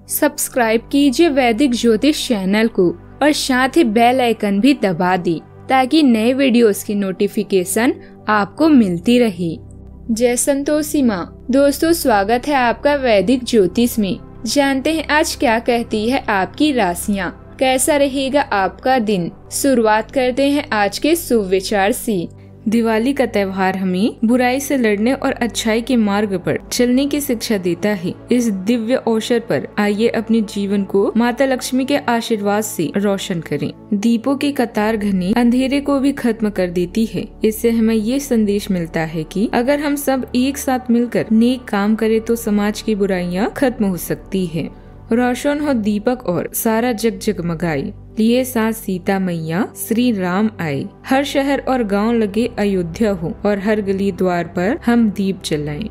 Subscribe कीजिए वैदिक ज्योतिष चैनल को और साथ ही बेल आइकन भी दबा दी ताकि नए वीडियोस की नोटिफिकेशन आपको मिलती रहे। जय संतोषी माँ। दोस्तों, स्वागत है आपका वैदिक ज्योतिष में। जानते हैं आज क्या कहती है आपकी राशियाँ, कैसा रहेगा आपका दिन। शुरुआत करते हैं आज के शुभ विचार से। दिवाली का त्योहार हमें बुराई से लड़ने और अच्छाई के मार्ग पर चलने की शिक्षा देता है। इस दिव्य अवसर पर आइए अपने जीवन को माता लक्ष्मी के आशीर्वाद से रोशन करें। दीपों की कतार घने अंधेरे को भी खत्म कर देती है। इससे हमें ये संदेश मिलता है कि अगर हम सब एक साथ मिलकर नेक काम करें तो समाज की बुराइयां खत्म हो सकती है। रोशन हो दीपक और सारा जग जगमगाए, लिए साथ सीता मैया श्री राम आए। हर शहर और गांव लगे अयोध्या हो और हर गली द्वार पर हम दीप जलाएं।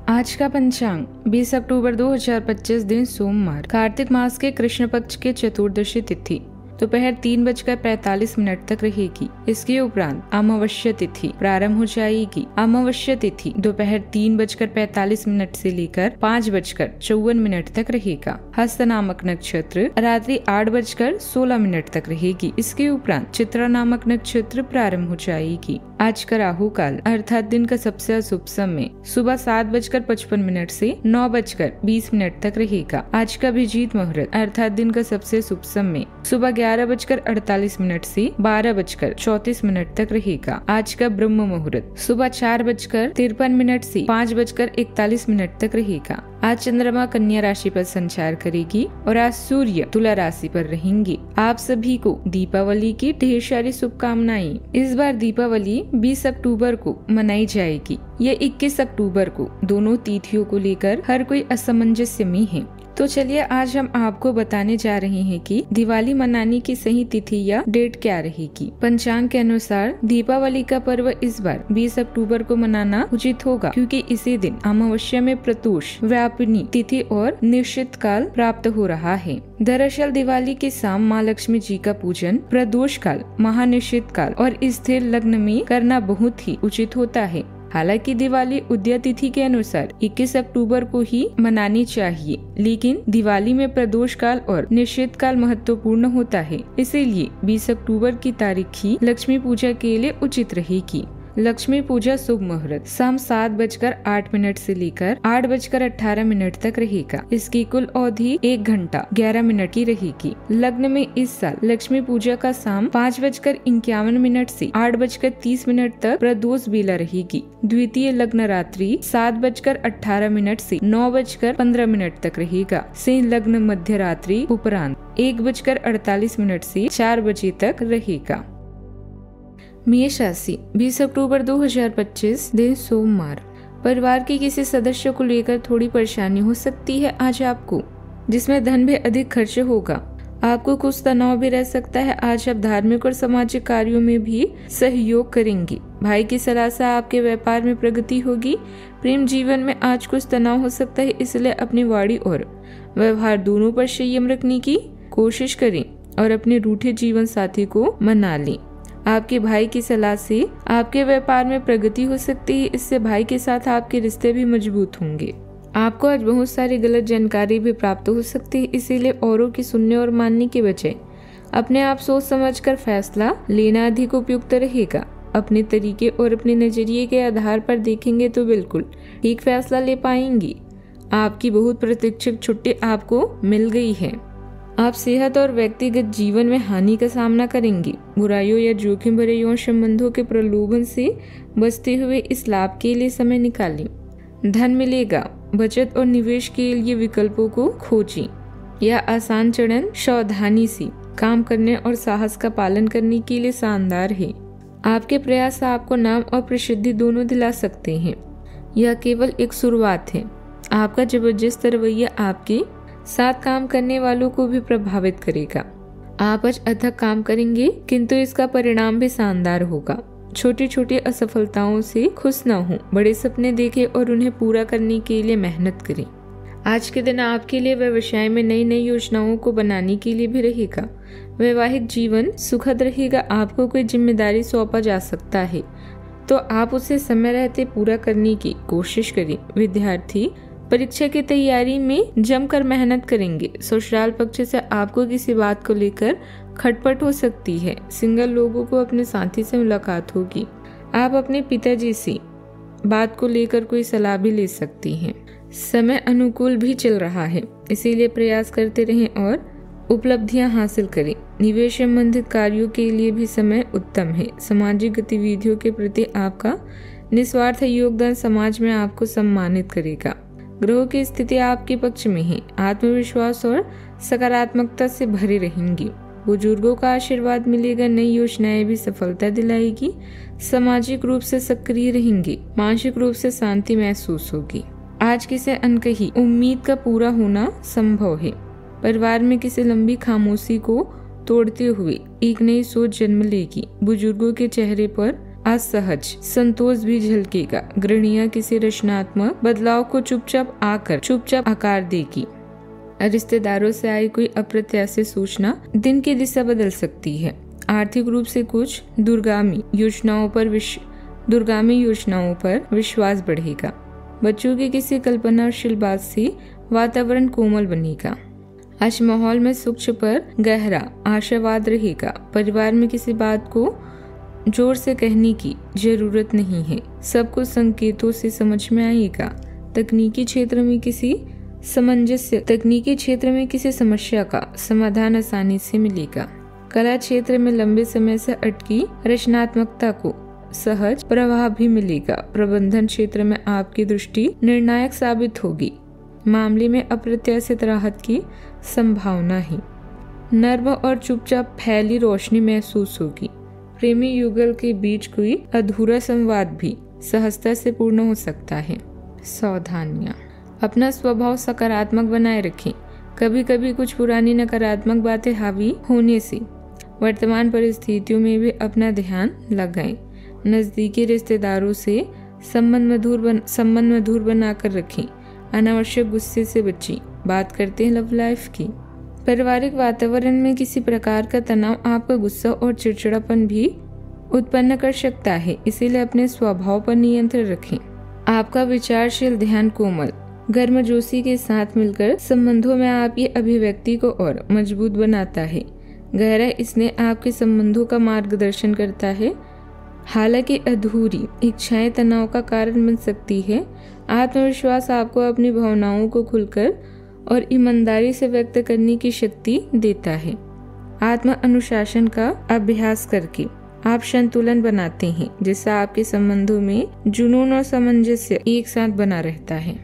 आज का पंचांग 20 अक्टूबर 2025 दिन सोमवार, कार्तिक मास के कृष्ण पक्ष के चतुर्दशी तिथि दोपहर 3:45 तक रहेगी। इसके उपरांत अमावस्या तिथि प्रारंभ हो जाएगी। अमावस्या तिथि दोपहर 3:45 से लेकर 5:54 तक रहेगा। हस्त नामक नक्षत्र रात्रि 8:16 तक रहेगी। इसके उपरांत चित्रा नामक नक्षत्र प्रारंभ हो जाएगी। आज का राहु काल अर्थात दिन का सबसे अशुभ समय सुबह 7:55 से 9:20 तक रहेगा। आज का अभिजीत मुहूर्त अर्थात दिन का सबसे शुभ समय सुबह 11:48 से 12:34 तक रहेगा। आज का ब्रह्म मुहूर्त सुबह 4:53 से 5:41 तक रहेगा। आज चंद्रमा कन्या राशि पर संचार करेगी और आज सूर्य तुला राशि पर रहेंगे। आप सभी को दीपावली की ढेर सारी शुभकामनाएं। इस बार दीपावली 20 अक्टूबर को मनाई जाएगी। यह 21 अक्टूबर को दोनों तिथियों को लेकर हर कोई असमंजस्य में है। तो चलिए आज हम आपको बताने जा रहे हैं कि दिवाली मनाने की सही तिथि या डेट क्या रहेगी। पंचांग के अनुसार दीपावली का पर्व इस बार 20 अक्टूबर को मनाना उचित होगा, क्योंकि इसी दिन अमावस्या में प्रतोष व्यापिनी तिथि और निश्चित काल प्राप्त हो रहा है। दरअसल दिवाली के शाम माँ लक्ष्मी जी का पूजन प्रदोष काल, महानिश्चित काल और स्थिर लग्न में करना बहुत ही उचित होता है। हालांकि दिवाली उदय तिथि के अनुसार 21 अक्टूबर को ही मनानी चाहिए, लेकिन दिवाली में प्रदोष काल और निश्चित काल महत्वपूर्ण होता है। इसीलिए 20 अक्टूबर की तारीख ही लक्ष्मी पूजा के लिए उचित रहेगी। लक्ष्मी पूजा शुभ मुहूर्त शाम 7:08 से लेकर 8:18 तक रहेगा। इसकी कुल अवधि 1 घंटा 11 मिनट की रहेगी। लग्न में इस साल लक्ष्मी पूजा का शाम 5:51 से 8:30 तक प्रदोष बेला रहेगी। द्वितीय लग्न रात्रि 7:18 से 9:15 तक रहेगा। सिंह लग्न मध्य रात्रि उपरांत 1:48 से 4 बजे तक रहेगा। मेष राशि 20 अक्टूबर 2025 दिन सोमवार, परिवार के किसी सदस्य को लेकर थोड़ी परेशानी हो सकती है आज आपको, जिसमें धन भी अधिक खर्च होगा। आपको कुछ तनाव भी रह सकता है। आज आप धार्मिक और सामाजिक कार्यों में भी सहयोग करेंगे। भाई की सलाह से आपके व्यापार में प्रगति होगी। प्रेम जीवन में आज कुछ तनाव हो सकता है, इसलिए अपनी वाणी और व्यवहार दोनों पर संयम रखने की कोशिश करें और अपने रूठे जीवन साथी को मना लें। आपके भाई की सलाह से आपके व्यापार में प्रगति हो सकती है। इससे भाई के साथ आपके रिश्ते भी मजबूत होंगे। आपको आज बहुत सारी गलत जानकारी भी प्राप्त हो सकती है, इसीलिए औरों की सुनने और मानने के बजाय अपने आप सोच समझकर फैसला लेना अधिक उपयुक्त रहेगा। अपने तरीके और अपने नजरिए के आधार पर देखेंगे तो बिल्कुल ठीक फैसला ले पाएंगी। आपकी बहुत प्रतीक्षित छुट्टी आपको मिल गई है। आप सेहत और व्यक्तिगत जीवन में हानि का सामना करेंगे। बुराइयों या जोखिम भरे यौन संबंधों के प्रलोभन से बचते हुए इस लाभ के लिए समय निकालें। धन मिलेगा। बचत और निवेश के लिए विकल्पों को खोजें। यह आसान चरण सावधानी से काम करने और साहस का पालन करने के लिए शानदार है। आपके प्रयास आपको नाम और प्रसिद्धि दोनों दिला सकते हैं। यह केवल एक शुरुआत है। आपका जबरदस्त रवैया आपके साथ काम करने वालों को भी प्रभावित करेगा। आप आज अथक काम करेंगे, किंतु इसका परिणाम भी शानदार होगा। छोटी छोटी असफलताओं से खुश न हो, बड़े सपने देखें और उन्हें पूरा करने के लिए मेहनत करें। आज के दिन आपके लिए व्यवसाय में नई नई योजनाओं को बनाने के लिए भी रहेगा। वैवाहिक जीवन सुखद रहेगा। आपको कोई जिम्मेदारी सौंपा जा सकता है तो आप उसे समय रहते पूरा करने की कोशिश करें। विद्यार्थी परीक्षा की तैयारी में जमकर मेहनत करेंगे। ससुराल पक्ष से आपको किसी बात को लेकर खटपट हो सकती है। सिंगल लोगों को अपने साथी से मुलाकात होगी। आप अपने पिताजी से बात को लेकर कोई सलाह भी ले सकती हैं। समय अनुकूल भी चल रहा है, इसीलिए प्रयास करते रहें और उपलब्धियां हासिल करें। निवेश संबंधित कार्यों के लिए भी समय उत्तम है। सामाजिक गतिविधियों के प्रति आपका निस्वार्थ योगदान समाज में आपको सम्मानित करेगा। ग्रहों की स्थिति आपके पक्ष में है। आत्मविश्वास और सकारात्मकता से भरे रहेंगी। बुजुर्गों का आशीर्वाद मिलेगा। नई योजनाएं भी सफलता दिलाएगी। सामाजिक रूप से सक्रिय रहेंगे। मानसिक रूप से शांति महसूस होगी। आज किसी अनकही उम्मीद का पूरा होना संभव है। परिवार में किसी लंबी खामोशी को तोड़ते हुए एक नई सोच जन्म लेगी। बुजुर्गों के चेहरे पर असहज संतोष भी झलकेगा। गृहिणियां किसी रचनात्मक बदलाव को चुपचाप आकार देगी। रिश्तेदारों से आई कोई अप्रत्याशित सूचना दिन की दिशा बदल सकती है। आर्थिक रूप से कुछ दूरगामी योजनाओं पर विश्वास बढ़ेगा। बच्चों की किसी कल्पनाशील बात से वातावरण कोमल बनेगा। आज माहौल में सूक्ष्म पर गहरा आशावाद रहेगा। परिवार में किसी बात को जोर से कहने की जरूरत नहीं है। सब कुछ संकेतों से समझ में आएगा। तकनीकी क्षेत्र में किसी समस्या का समाधान आसानी से मिलेगा। कला क्षेत्र में लंबे समय से अटकी रचनात्मकता को सहज प्रवाह भी मिलेगा। प्रबंधन क्षेत्र में आपकी दृष्टि निर्णायक साबित होगी। मामले में अप्रत्याशित राहत की संभावना है। नर्म और चुपचाप फैली रोशनी महसूस होगी। प्रेमी युगल के बीच कोई अधूरा संवाद भी सहजता से पूर्ण हो सकता है। सावधानियां। अपना स्वभाव सकारात्मक बनाए रखें। कभी कभी कुछ पुरानी नकारात्मक बातें हावी होने से वर्तमान परिस्थितियों में भी अपना ध्यान लगाएं। नजदीकी रिश्तेदारों से संबंध मधुर बनाकर रखें। अनावश्यक गुस्से से बचें। बात करते हैं लव लाइफ की। पारिवारिक वातावरण में किसी प्रकार का तनाव आपका गुस्सा और चिड़चिड़ापन भी उत्पन्न कर सकता है, इसीलिए अपने स्वभाव पर नियंत्रण रखें। आपका विचारशील ध्यान कोमल गर्मजोशी के साथ मिलकर संबंधों में आपकी अभिव्यक्ति को और मजबूत बनाता है। गहरा स्नेह आपके संबंधों का मार्गदर्शन करता है। हालांकि अधूरी इच्छाएं तनाव का कारण बन सकती है। आत्मविश्वास आपको अपनी भावनाओं को खुलकर और ईमानदारी से व्यक्त करने की शक्ति देता है। आत्म अनुशासन का अभ्यास करके आप संतुलन बनाते हैं, जिससे आपके संबंधों में जुनून और सामंजस्य एक साथ बना रहता है।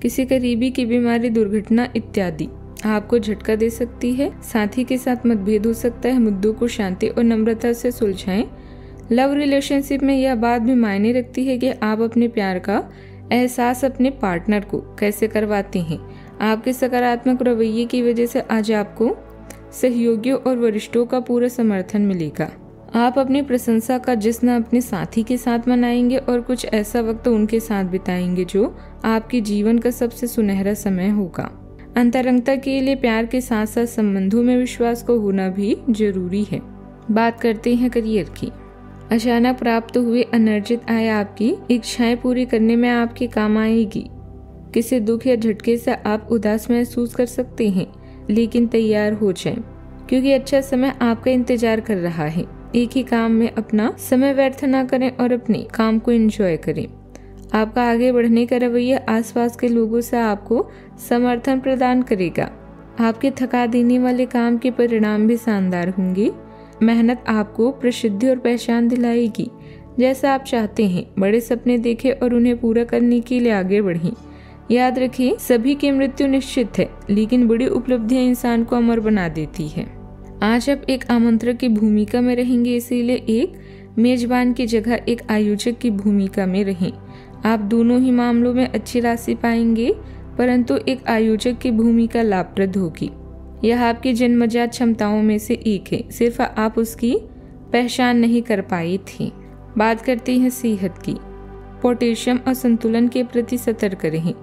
किसी करीबी की बीमारी, दुर्घटना इत्यादि आपको झटका दे सकती है। साथी के साथ मतभेद हो सकता है। मुद्दों को शांति और नम्रता से सुलझाएं। लव रिलेशनशिप में यह बात भी मायने रखती है कि आप अपने प्यार का एहसास अपने पार्टनर को कैसे करवाते हैं। आपके सकारात्मक रवैये की वजह से आज आपको सहयोगियों और वरिष्ठों का पूरा समर्थन मिलेगा। आप अपनी प्रशंसा का जश्न अपने साथी के साथ मनाएंगे और कुछ ऐसा वक्त उनके साथ बिताएंगे जो आपके जीवन का सबसे सुनहरा समय होगा। अंतरंगता के लिए प्यार के साथ साथ संबंधों में विश्वास को होना भी जरूरी है। बात करते हैं करियर की। अचानक प्राप्त हुए अनर्जित आय आपकी इच्छाएं पूरी करने में आपके काम आएगी। किसी दुख या झटके से आप उदास महसूस कर सकते हैं, लेकिन तैयार हो जाएं, क्योंकि अच्छा समय आपका इंतजार कर रहा है। एक ही काम में अपना समय व्यर्थ न करें और अपने काम को एंजॉय करें। आपका आगे बढ़ने का रवैया आसपास के लोगों से आपको समर्थन प्रदान करेगा। आपके थका देने वाले काम के परिणाम भी शानदार होंगे। मेहनत आपको प्रसिद्धि और पहचान दिलाएगी। जैसा आप चाहते हैं, बड़े सपने देखें और उन्हें पूरा करने के लिए आगे बढ़ें। याद रखें, सभी की मृत्यु निश्चित है, लेकिन बड़ी उपलब्धियां इंसान को अमर बना देती है। आज आप एक आमंत्रक की भूमिका में रहेंगे, इसीलिए एक मेजबान की जगह एक आयोजक की भूमिका में रहें। आप दोनों ही मामलों में अच्छी राशि पाएंगे, परंतु एक आयोजक की भूमिका लाभप्रद होगी। यह आपकी जन्मजात क्षमताओं में से एक है, सिर्फ आप उसकी पहचान नहीं कर पाई थी। बात करते हैं सेहत की। पोटेशियम असंतुलन के प्रति सतर्क रहें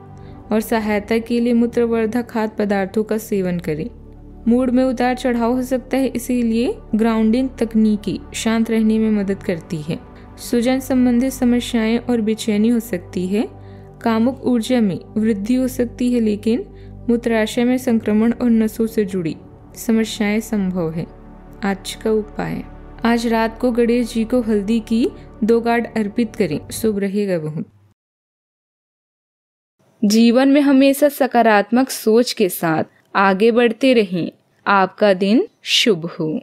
और सहायता के लिए मूत्रवर्धक खाद्य पदार्थों का सेवन करें। मूड में उतार चढ़ाव हो सकता है, इसीलिए ग्राउंडिंग तकनीकी शांत रहने में मदद करती है। सूजन संबंधित समस्याएं और बेचैनी हो सकती है। कामुक ऊर्जा में वृद्धि हो सकती है, लेकिन मूत्राशय में संक्रमण और नसों से जुड़ी समस्याएं संभव है। आज का उपाय, आज रात को गणेश जी को हल्दी की 2 गांठ अर्पित करें, शुभ रहेगा बहुत। जीवन में हमेशा सकारात्मक सोच के साथ आगे बढ़ते रहें। आपका दिन शुभ हो।